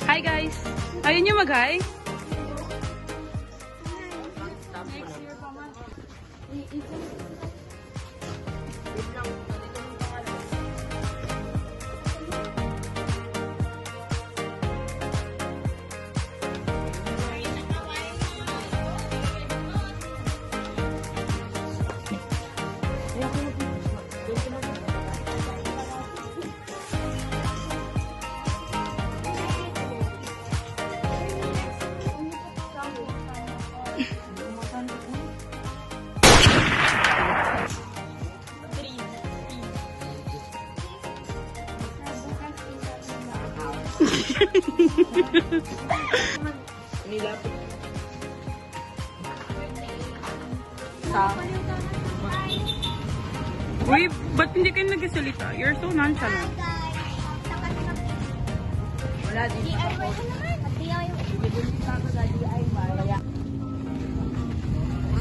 Hi guys! Ayun yung mag-hi? Uy, ba't hindi kayo nagsasalita? You're so nonchalant. Wala dito.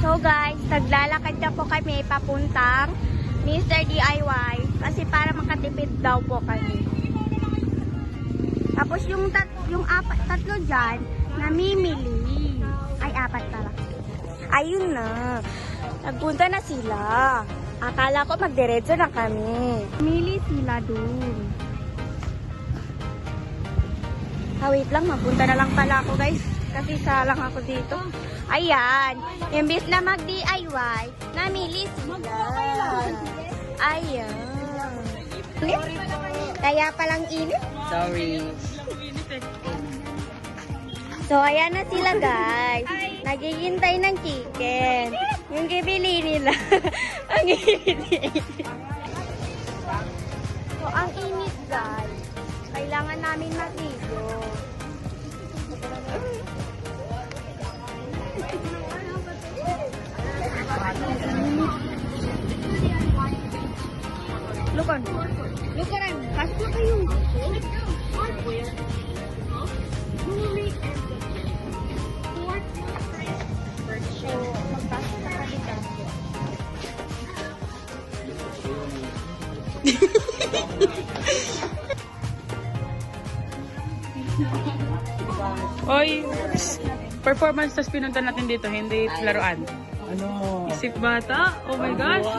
So guys, naglalakad na po kami papuntang Mr. DIY kasi para makatipid daw po kami. Tapos yung tatlo dyan, namimili. Ay, apat pala. Ayun na. Nagpunta na sila. Akala ko magdiretso na kami. Mili sila dun. Wait lang, magpunta na lang pala ako guys. Kasi isa lang ako dito. Ayan. Imbis na mag-DIY, namili sila. Ayan. Kaya palang init. Sorry. So, ayan na sila guys. Naghihintay ng chicken. Yung bibili nila. Ang init. So, ang init guys. Kailangan namin mag-video. Look on. Look on. Pasok na kayo. So, magpasok na kami dito. Oy, performance tas pinunta natin dito, hindi laruan. Ano? Isip bata? Oh my gosh!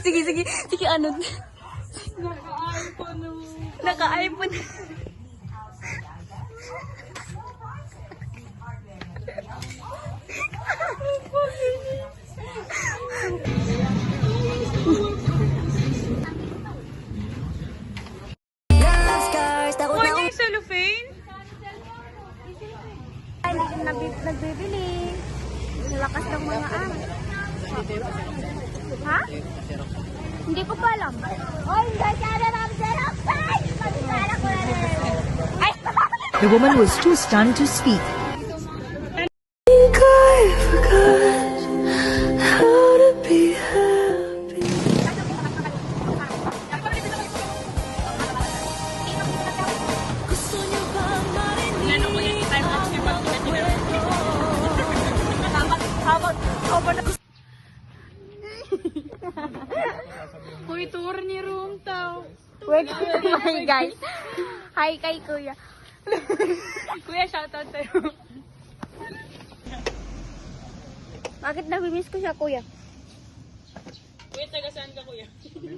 Sige, sige. Sige, ano? Naka-iPhone. Uy, yung cellophane? Nagbibili. Lakas ng mga Ha? Hindi ko pa alam. Oy, gagana ng cellophane! Pagkala ko na Ay! The woman was too stunned to speak. Uy, tour ni room tao. Wait, my guys. Hi kay kuya. Kuya, shoutout sa'yo. Bakit nabimiss ko siya, kuya? Kuya, taga saan ka, kuya?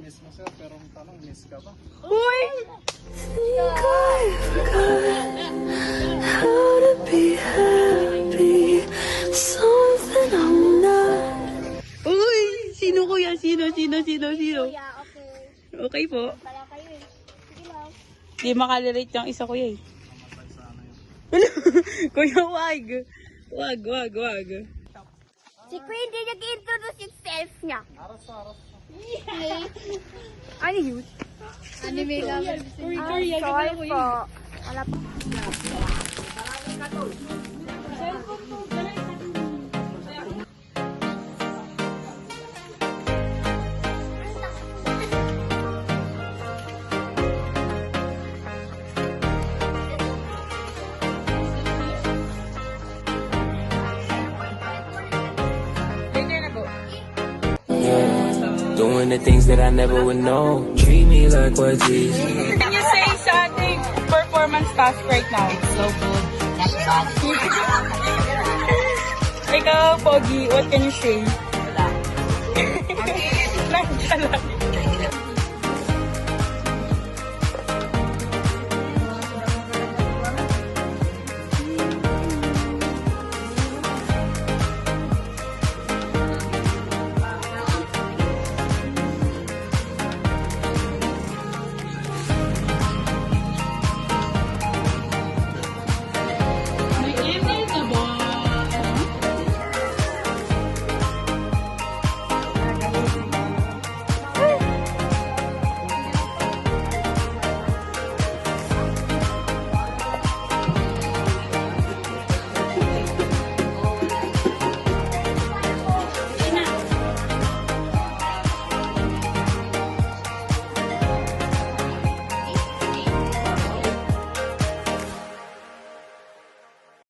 Miss mo siya, pero ang tanong, miss ka ba? Uy! Uy! Sino kuya? Sino? Kuya, okay. Okay po. Pala kayo eh. Sige lang. Di makalirate yung isa kuya eh. Kuya, wag. Wag. Si Kuya hindi nag-introduce yung self niya. Ano yun? Anime lang. Sorry po. Wala po. Doing the things that I never would know. Treat me like what's easy. Can you say sa ating performance task right now? So good. Not bad. Ikaw, Pogi, what can you say? Wala. Lang ka lang.